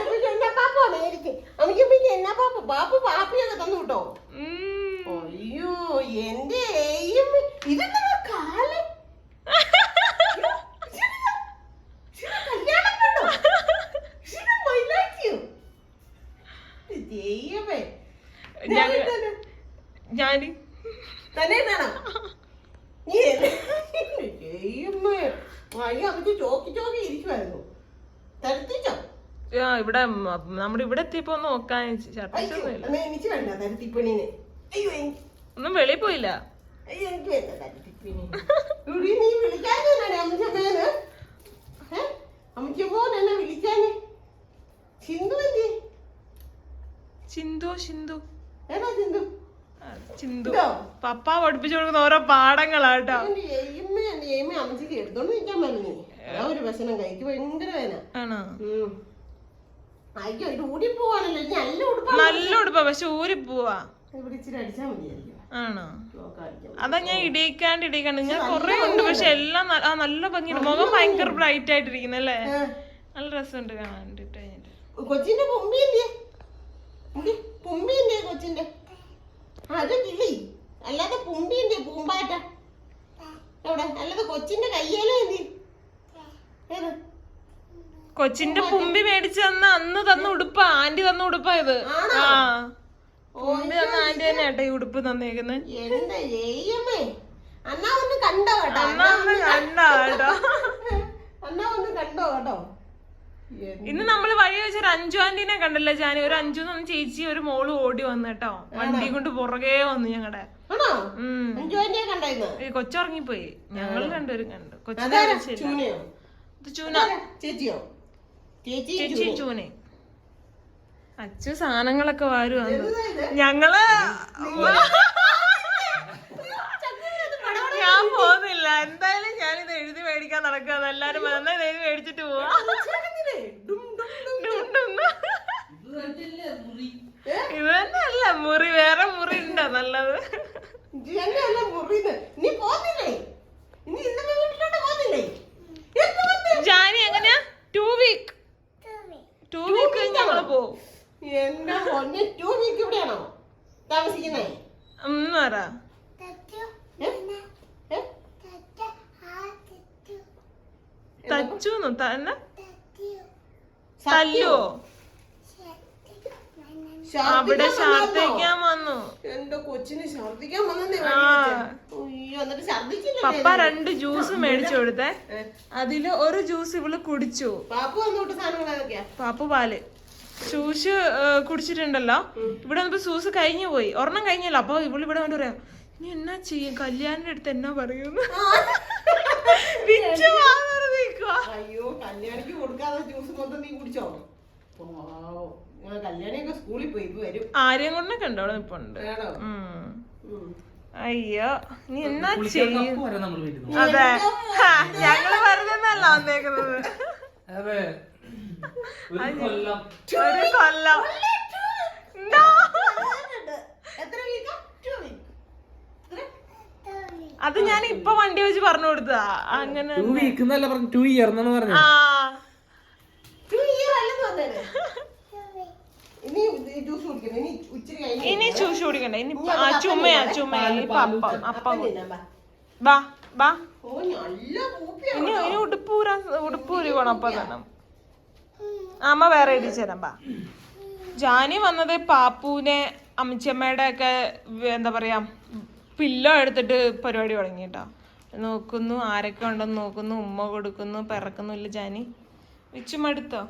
എന്നാ പാപ്പ പാപ്പിയൊക്കെ തന്നു കേട്ടോ. അയ്യോ എന്റെ ഇതെന്താ കാലം ഞാന് തന്നെ അയ്യോ അവർക്ക് ചോക്കി ചോക്കി ഇരിക്കുവായിരുന്നു. തരത്തിച്ചോ? ഇവിടെ നമ്മുടെ ഇവിടെ എത്തിയപ്പോ നോക്കാൻ എനിക്ക് വേണ്ട തരത്തിപ്പണിന്. അയ്യോ ഒന്നും വെളിയിൽ പോയില്ല. അയ്യോ എനിക്ക് വേണ്ട തരത്തിപ്പണി. നീ വിളിക്കാനേ അമ്മച്ചമ്മേന്? അമ്മച്ചമ്മോൻ എന്നെ വിളിക്കാന്. സിന്ധു എന്തി? ചിന്തു ഏതാ സിന്ധു? ചിന്തു പപ്പ പഠിപ്പിച്ചു കൊടുക്കുന്ന ഓരോ പാഠങ്ങളാട്ടോ. അമ്മച്ചിക്ക് എടുത്തോണ്ട് നിൽക്കാൻ പറഞ്ഞു. ഒരു ഭക്ഷണം കഴിക്ക് ഭയങ്കര വേന. ആണോ? അയ്യോ ഇത് ഊടി പോവാണല്ലോ. നല്ല ഉടുപ്പാ പക്ഷെ ഊരി പോവാ. ഇവിടെ ഇച്ചിരി അടിച്ചാൽ മതിയായിരിക്കും. ആണോ? അതാ ഞാൻ ഇടിയിക്കാണ്ട് ഞാൻ കൊറേ ഉണ്ട് പക്ഷെ എല്ലാം നല്ല ഭംഗിയുണ്ട്. മുഖം ഭയങ്കര ബ്രൈറ്റ് ആയിട്ടിരിക്കുന്നല്ലേ? നല്ല രസമുണ്ട് കാണാൻ വേണ്ടിട്ട്. കൊച്ചിന്റെ പൊമ്പിയല്ലേ? പൊമ്പിയല്ലേ കൊച്ചിന്റെ? അത് കിളി അല്ലാതെ പൊമ്പിയല്ലേ? പൂമ്പാറ്റ എവിടെ? അല്ലാതെ കൊച്ചിന്റെ കയ്യേലും എന്തി? കൊച്ചിന്റെ പുമ്പി മേടിച്ചു തന്ന അന്ന് തന്ന ഉടുപ്പാ. ആന്റി തന്ന ഉടുപ്പാ ഇത്. ആ പുമ്പി തന്ന ആന്റി തന്നെ ഏട്ടാ ഈ ഉടുപ്പ് തന്നേക്കുന്നത്. എന്താ ചെയ്യമ്മേ? അന്നാ ഒന്ന് കണ്ടോ കേട്ടോ. അന്നാ ഒന്ന് കണ്ടോ കേട്ടോ. അന്നാ ഒന്ന് കണ്ടോ കേട്ടോ. ഇന്ന് നമ്മള് വഴി വെച്ചൊരു അഞ്ചു ആന്റീനെ കണ്ടല്ലോ ജാനി. ഒരു അഞ്ചു ചേച്ചി ഒരു മോള് ഓടി വന്നു കേട്ടോ. വണ്ടി കൊണ്ട് പുറകെ വന്നു ഞങ്ങടെ. കൊച്ചുറങ്ങിപ്പോയി. ഞങ്ങള് രണ്ടുപേരും കണ്ടു. ചേച്ചി ചൂനെ. അച്ചു സാധനങ്ങളൊക്കെ വാരുവാ. ഞങ്ങള് ഞാൻ പോകുന്നില്ല എന്തായാലും ഞാനിത് എഴുതി മേടിക്കാൻ നടക്കുക. എല്ലാരും വന്നാൽ എഴുതി മേടിച്ചിട്ട് പോവാ. ഇത് തന്നെ അല്ല മുറി, വേറെ മുറി ഉണ്ടോ നല്ലത്? ജാനി എങ്ങനെയാ? 2 വീക്ക് ഞങ്ങള് പോവും. എന്റെ 2 വീക്ക് ഇവിടെയാണോ താമസിക്കുന്നേ? പറ തച്ചു തന്നെ തല്ലോ? അവിടെ ഛർദിക്കാൻ വന്നു. എന്റെ കൊച്ചിന് ഛർദിക്കാൻ വന്നേ. പപ്പ 2 ജ്യൂസ് മേടിച്ചു കൊടുത്തേ. അതില് ഒരു ജ്യൂസ് ഇവള് കുടിച്ചു. പാപ്പു പാല് ജ്യൂസ് കുടിച്ചിട്ടുണ്ടല്ലോ. ഇവിടെ വന്നപ്പോ ജ്യൂസ് കഴിഞ്ഞു പോയി. ഒരെണ്ണം കഴിഞ്ഞല്ലോ. അപ്പൊ ഇവള് ഇവിടെ കൊണ്ട് പറയാം നീ എന്നാ ചെയ്യും കല്യാണിന്റെ അടുത്ത് എന്നാ പറയുന്നു. അയ്യോ കല്യാണിക്ക് കൊടുക്കാതെ ജ്യൂസ് മൊത്തം നീ കുടിച്ചോ? കല്യാണിയൊക്കെ സ്കൂളിൽ പോയി വരും. ആരെയും കൊണ്ടൊക്കെ ഉണ്ടോ അവിടെ നിപ്പുണ്ട്. അയ്യോ നീ എന്നാ ചെയ്യും? അതെ ഞങ്ങള് വെറുതെ അല്ല വന്നേക്കുന്നത്. ഒരു കൊല്ലം അത് ഞാൻ ഇപ്പൊ വണ്ടി വെച്ച് പറഞ്ഞു കൊടുത്തതാ. അങ്ങനെ 2 വീക്ക് എന്നല്ല പറഞ്ഞു 2 ഇയർ എന്നാണ് പറഞ്ഞത്. ഇനി ജ്യൂസ് കുടിക്കണ്ട. ഇനി ചുമയാ അപ്പം ബാ ബാ. ഇനി ഉടുപ്പൂരി പോണം. അപ്പൊ തന്നെ അമ്മ വേറെ എഴുതിച്ചു തരാം. ബാ. ജാനി വന്നത് പാപ്പുവിനെ അമ്മച്ചമ്മയുടെ ഒക്കെ എന്താ പറയാ പില്ലോ എടുത്തിട്ട് പരിപാടി തുടങ്ങിട്ടോ. നോക്കുന്നു ആരൊക്കെ ഉണ്ടെന്ന് നോക്കുന്നു. ഉമ്മ കൊടുക്കുന്നു. പിറക്കുന്നില്ല ജാനി. വിച്ചുമടുത്തോ?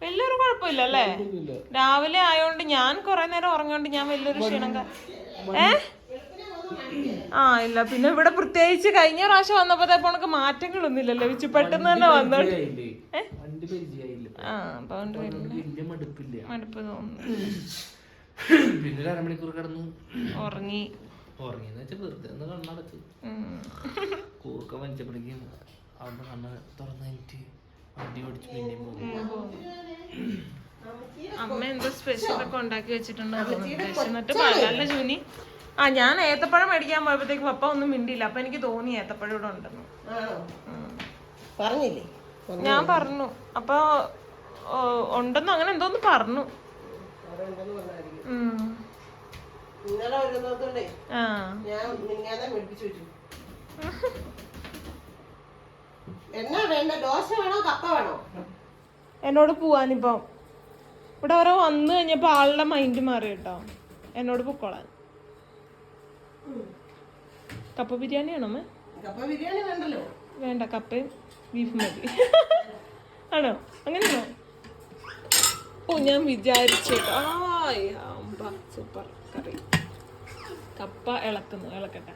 വലിയൊരു കുഴപ്പമില്ല അല്ലേ? രാവിലെ ആയോണ്ട് ഞാൻ കൊറേ നേരം ഉറങ്ങോണ്ട് ഞാൻ വലിയൊരു ക്ഷീണം. ഇല്ല. പിന്നെ ഇവിടെ പ്രത്യേകിച്ച് കഴിഞ്ഞ പ്രാവശ്യം വന്നപ്പോഴത്തേപ്പോ നമുക്ക് മാറ്റങ്ങളൊന്നുമില്ലല്ലോ. വിച്ചു പെട്ടെന്ന് തന്നെ വന്നോണ്ട് മടുപ്പ് തോന്നുന്നു. പിന്നെ 1 അരമണിക്കൂർ കിടന്നു ഉറങ്ങി. ഉറങ്ങിയെന്ന് വെച്ചാൽ വെറുതെ ഒന്ന് കണ്ണടച്ചു കൂർക്ക വലിച്ചപ്പോഴേക്കും അവിടെ കണ്ണ് തുറന്നു കഴിഞ്ഞിട്ട് വണ്ടി ഓടിച്ച് പിന്നെയും പോകും. അമ്മ എന്തോ സ്പെഷ്യൽ ഒക്കെ ഉണ്ടാക്കി വെച്ചിട്ടുണ്ടോ എന്നിട്ട് പഴല്ല ജൂനി. ആ ഞാൻ ഏത്തപ്പഴം മേടിക്കാൻ പോയപ്പോഴത്തേക്ക് പപ്പ ഒന്നും മിണ്ടിയില്ല. അപ്പൊ എനിക്ക് തോന്നി ഏത്തപ്പഴം ഇവിടെ ഉണ്ടെന്ന്. പറഞ്ഞില്ലേ? ഞാൻ പറഞ്ഞു. അപ്പൊ ഉണ്ടെന്ന് അങ്ങനെ എന്തോന്ന് പറഞ്ഞു. ഇന്നലെ വരുന്നോണ്ടേ ആ ഞാൻ മേടിപ്പിച്ചു വെച്ചു. എന്നാ വേണ്ട? ദോശ വേണോ കപ്പ വേണോ? എന്നോട് പോവാനിപ്പം ഇവിടെ ഓരോ വന്നു കഴിഞ്ഞപ്പോ ആളുടെ മൈൻഡ് മാറി കേട്ടോ. എന്നോട് പൊക്കോളാൻ. കപ്പ ബിരിയാണി ആണോ അമ്മ? കപ്പ ബിരിയാണി വേണ്ടല്ലോ. വേണ്ട, കപ്പയും ബീഫ് മതി. ആണോ? അങ്ങനെയാണോ? ഓ ഞാൻ വിചാരിച്ചേട്ടോ. സൂപ്പർ കറി. കപ്പ ഇളക്കട്ടെ.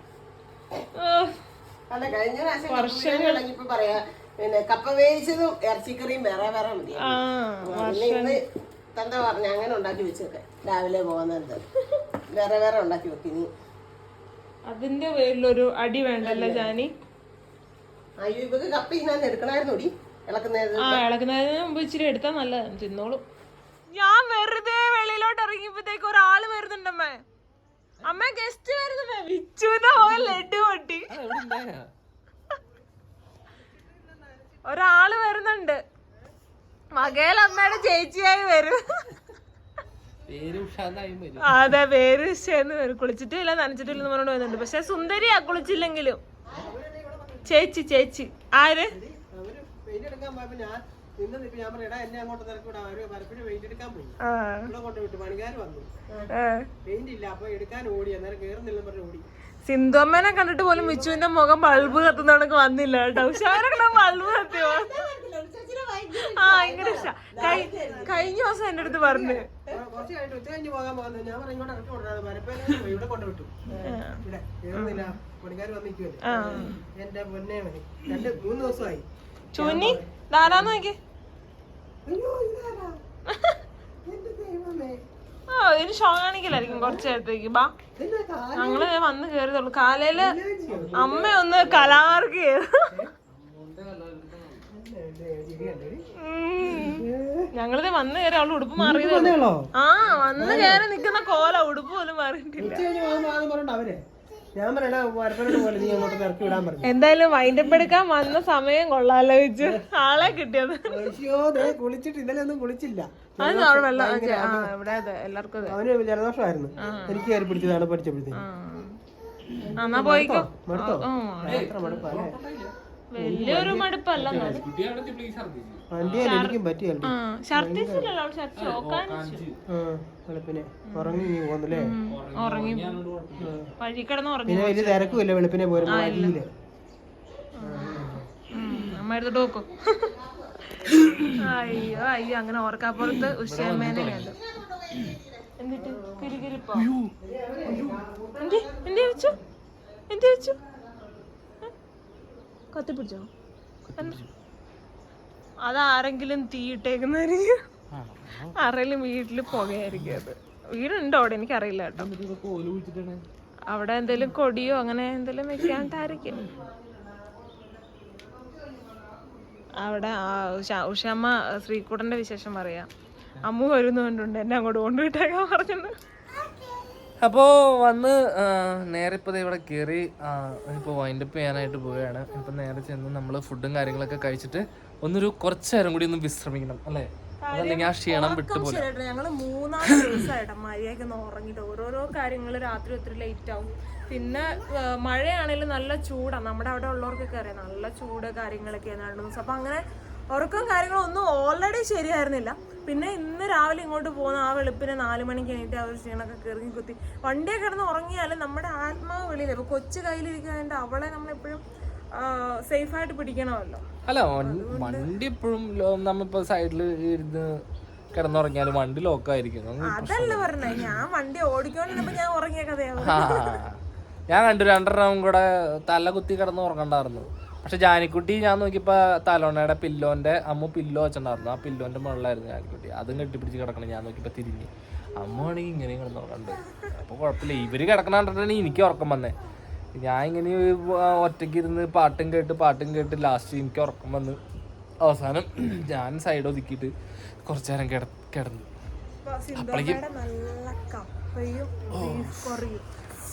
അല്ല കഴിഞ്ഞ പ്രാവശ്യം ഇളകിയപ്പോ പറയാ പിന്നെ കപ്പ വേവിച്ചതും ഇറച്ചിക്കറിയും വേറെ വേറെ മതി. ഇന്ന് തന്ത പറഞ്ഞ അങ്ങനെ ഉണ്ടാക്കി വെച്ചൊക്കെ രാവിലെ പോകുന്നത് വേറെ വേറെ ഉണ്ടാക്കി വെക്കിനി. അതിന്റെ പേരിലൊരു അടി വേണ്ടല്ലോ ജാനി. അയ്യോ ഇവക്ക് കപ്പ ഇതിനകത്ത് എടുക്കണായിരുന്നോടി ഇളക്കുന്നതിന്. ഇളക്കുന്നതിന് മുമ്പ് ഇച്ചിരി എടുത്താൽ നല്ലതാണ്, തിന്നോളൂ. ഞാൻ വെറുതെ വെളിയിലോട്ട് ഇറങ്ങിയപ്പോഴത്തേക്ക് ഒരാള് വരുന്നുണ്ടമ്മേ. അമ്മ ഗസ്റ്റ് വരുന്നമ്മേ. വിച്ചുവിന്റെ പോയ ലഡു പൊട്ടി. ഒരാള് വരുന്നുണ്ട്. മകേലമ്മയുടെ ചേച്ചിയായി വരും. അതെ, പേര് വിഷയെന്ന് വരും. കുളിച്ചിട്ടില്ല നനച്ചിട്ടില്ലെന്ന് പറഞ്ഞോണ്ട് വരുന്നുണ്ട്. പക്ഷെ സുന്ദരിയാ കുളിച്ചില്ലെങ്കിലും. ചേച്ചി ആര്? സിന്ധുമ്മനെ കണ്ടിട്ട് പോലും മിച്ചുവിന്റെ മുഖം ബൾബ് കത്തുന്നവർക്ക് വന്നില്ല കേട്ടോ. ഉഷാരൊക്കെ ബൾബ് കത്തിയോ? ആ ഭയങ്കര ഇഷ്ട. കഴിഞ്ഞ ദിവസം എന്റെ അടുത്ത് പറഞ്ഞു ചൂന്നി ധാരാന്ന് നോക്കി. ആ ഇതിന് ഷോ കാണിക്കലായിരിക്കും കുറച്ചു നേരത്തേക്ക്. ബാ ഞങ്ങള് വന്ന് കേറിയതുള്ളൂ. കാലയില് അമ്മ ഒന്ന് കലാമാർക്ക് ചെയ്തു. ഞങ്ങളിത് വന്ന് കയറി അവള് ഉടുപ്പ് മാറിയതേ. ആ വന്ന് കയറി നിക്കുന്ന കോല ഉടുപ്പ് പോലും മാറിയിട്ടില്ല. എന്തായാലും വൈൻഡപ്പ് എടുക്കാൻ വന്ന സമയം കൊള്ളാലോ വെച്ച് ആളെ കിട്ടിയത്. കുളിച്ചിട്ട് ഇന്നലെ ഒന്നും കുളിച്ചില്ല. അത് അവിടെ വെള്ളം ഇവിടെ എല്ലാവർക്കും അവന് ജലദോഷമായിരുന്നു. എനിക്ക് കയറി പിടിച്ചതാണ് പഠിച്ചപ്പോഴത്തേക്ക്. എന്നാ പോയിക്കോ. വലിയൊരു മടുപ്പല്ല. എനിക്കും പറ്റിയല്ലേ വെളുപ്പിനെ ഉറങ്ങി പോന്നല്ലേ. ഉറങ്ങി വഴി കിടന്ന് ഉറങ്ങി. പിന്നെ വലിയ തിരക്കുമില്ല വെളുപ്പിനെ പോരും വഴിയില്. അമ്മ എടുത്തിട്ട് നോക്കും. അയ്യോ അങ്ങനെ ഓർക്കാപ്പുറത്ത് ഉഷാമ്മേനെ കണ്ടു. എന്നിട്ട് കിരികിരിപ്പോ എന്ത് വെച്ചു കത്തിപ്പിടിച്ചോ? അതാരെങ്കിലും തീയിട്ടേക്കുന്നായിരിക്കും. ആരെങ്കിലും വീട്ടില് പുകയായിരിക്കും. അത് വീടുണ്ടോ അവിടെ? എനിക്കറിയില്ല കേട്ടോ. അവിടെ എന്തേലും കൊടിയോ അങ്ങനെ എന്തേലും വെക്കാണ്ടായിരിക്കും. അവിടെ ഉഷാമ്മ ശ്രീകുട്ടന്റെ വിശേഷം പറയാം. അമ്മു വരുന്നുണ്ട് എന്നെ അങ്ങോട്ട് കൊണ്ടുവിട്ടേക്കാൻ പറഞ്ഞു. അപ്പോൾ വന്ന് നേരെ ഇപ്പോൾ ഇവിടെ കയറി ഇപ്പോൾ വൈൻഡപ്പ് ചെയ്യാനായിട്ട് പോവുകയാണ്. ഇപ്പം നേരെ ചെന്ന് നമ്മൾ ഫുഡും കാര്യങ്ങളൊക്കെ കഴിച്ചിട്ട് ഒന്നൊരു കുറച്ച് നേരം കൂടി ഒന്ന് വിശ്രമിക്കണം അല്ലേ? അതല്ലെങ്കിൽ ആ ക്ഷീണം വിട്ടുപോലെ. ഞങ്ങള് 3-4 ദിവസമായിട്ടാ മര്യാദയ്ക്ക് ഉറങ്ങിയിട്ട്. ഓരോരോ കാര്യങ്ങൾ രാത്രി ഒത്തിരി ലേറ്റ് ആവും. പിന്നെ മഴയാണെങ്കിലും നല്ല ചൂടാണ്. നമ്മുടെ അവിടെ ഉള്ളവർക്കൊക്കെ അറിയാം നല്ല ചൂട് കാര്യങ്ങളൊക്കെയാണ് 2 ദിവസം. അപ്പം അങ്ങനെ ഉറക്കം കാര്യങ്ങളൊന്നും ഓൾറെഡി ശരിയായിരുന്നില്ല. പിന്നെ ഇന്ന് രാവിലെ ഇങ്ങോട്ട് പോകുന്ന ആ വെളുപ്പിനെ 4 മണിക്ക് എണീറ്റ് ആ ഒരു ക്ഷീണമൊക്കെ കയറി കുത്തി വണ്ടിയെ കിടന്ന് ഉറങ്ങിയാലും നമ്മുടെ ആത്മാവ് വെളിയില്ല. ഇപ്പൊ കൊച്ചു കയ്യിലിരിക്കാനായിട്ട് അവളെ നമ്മളെപ്പോഴും സേഫായിട്ട് പിടിക്കണമല്ലോ. അല്ല വണ്ടി എപ്പോഴും നമ്മളിപ്പോ സൈഡിൽ ഇരുന്ന് കിടന്നുറങ്ങിയാലും വണ്ടി ലോക്കായിരിക്കും. അതല്ല പറഞ്ഞേ, ഞാൻ വണ്ടി ഓടിക്കോണ്ടിരുന്നപ്പോ ഞാൻ ഉറങ്ങിയ കഥയാണ്. ഞാൻ കണ്ടു 2 കൂടെ തല കുത്തി കിടന്ന് ഉറങ്ങണ്ടായിരുന്നു. പക്ഷെ ജാനിക്കുട്ടി ഞാൻ നോക്കിയപ്പോ തലോണയുടെ പില്ലോന്റെ അമ്മ പില്ലോ വെച്ചിട്ടുണ്ടായിരുന്നു. ആ പില്ലോന്റെ മുകളിലായിരുന്നു ജാനിക്കുട്ടി. അതും കെട്ടിപ്പിടിച്ച് കിടക്കണം. ഞാൻ നോക്കിയപ്പോ തിരിഞ്ഞ് അമ്മ ആണെങ്കിൽ ഇങ്ങനെ കിടന്നുറങ്ങണ്ട്. അപ്പോൾ കുഴപ്പമില്ല, ഇവര് കിടക്കണ കണ്ടിട്ടാണ് എനിക്ക് ഉറക്കം വന്നേ. ഞാൻ ഇങ്ങനെ ഒറ്റയ്ക്ക് ഇരുന്ന് പാട്ടും കേട്ട് ലാസ്റ്റ് എനിക്ക് ഉറക്കം വന്ന് അവസാനം ഞാൻ സൈഡ് ഒതുക്കിയിട്ട് കുറച്ചു നേരം കിടന്നു. നല്ല കപ്പയും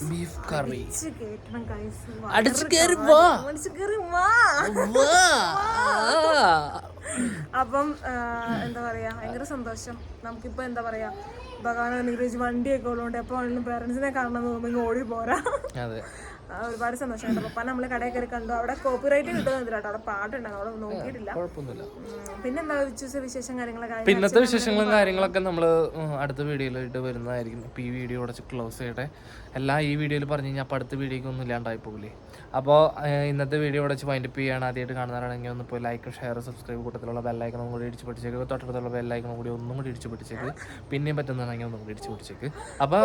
ബീഫ് കറി അപ്പം എന്താ പറയാ, ഭയങ്കര സന്തോഷം. നമുക്കിപ്പോ എന്താ പറയാ, ഭഗവാൻ അനുഗ്രഹിച്ച് വണ്ടിയൊക്കെ ഉള്ളതുകൊണ്ട് എപ്പോ വേണമെങ്കിലും പേരൻസിനെ കാണണം തോന്നുമ്പോൾ ഓടി പോരാ. ഒരുപാട് സന്തോഷം. പപ്പ നമ്മള് കടയിൽ കയറി കണ്ടു. അവിടെ കോപ്പിറൈറ്റ് കിട്ടുന്നില്ല കേട്ടോ, അവിടെ പാട്ടുണ്ടാകും, അവിടെ നോക്കിയിട്ടില്ല. പിന്നെന്താ വിശേഷം കാര്യങ്ങളൊക്കെ? പിന്നത്തെ വിശേഷങ്ങളും കാര്യങ്ങളൊക്കെ നമ്മൾ അടുത്ത വീഡിയോയിലായിട്ട് വരുന്നതായിരിക്കും. ഇപ്പോൾ ഈ വീഡിയോ ഇവിടെ ക്ലോസ് ചെയ്യട്ടെ. എല്ലാം ഈ വീഡിയോയിൽ പറഞ്ഞു കഴിഞ്ഞാൽ അപ്പോൾ അടുത്ത വീഡിയോയ്ക്ക് ഒന്നും ഇല്ലാണ്ടായി പോകില്ലേ. അപ്പോൾ ഇന്നത്തെ വീഡിയോ ഇവിടെ വെച്ച് വൈൻഡപ്പ് ചെയ്യാണ്. ആദ്യമായിട്ട് കാണുന്നവരാണെങ്കിൽ ഒന്ന് പോയി ലൈക്കും ഷെയർ സബ്സ്ക്രൈബ് കൂട്ടത്തിലുള്ള ബെല്ലൈക്കണും കൂടി ഇടിച്ച് പിടിച്ചേക്ക്. തൊട്ടടുത്തുള്ള ബെല്ലൈക്കണും കൂടി ഒന്നും കൂടി ഇടിച്ച് പിടിച്ചേക്ക്. പിന്നെയും പറ്റുന്നതാണെങ്കിൽ ഒന്നും കൂടി ഇടിച്ച് പിടിച്ചേക്ക്. അപ്പോൾ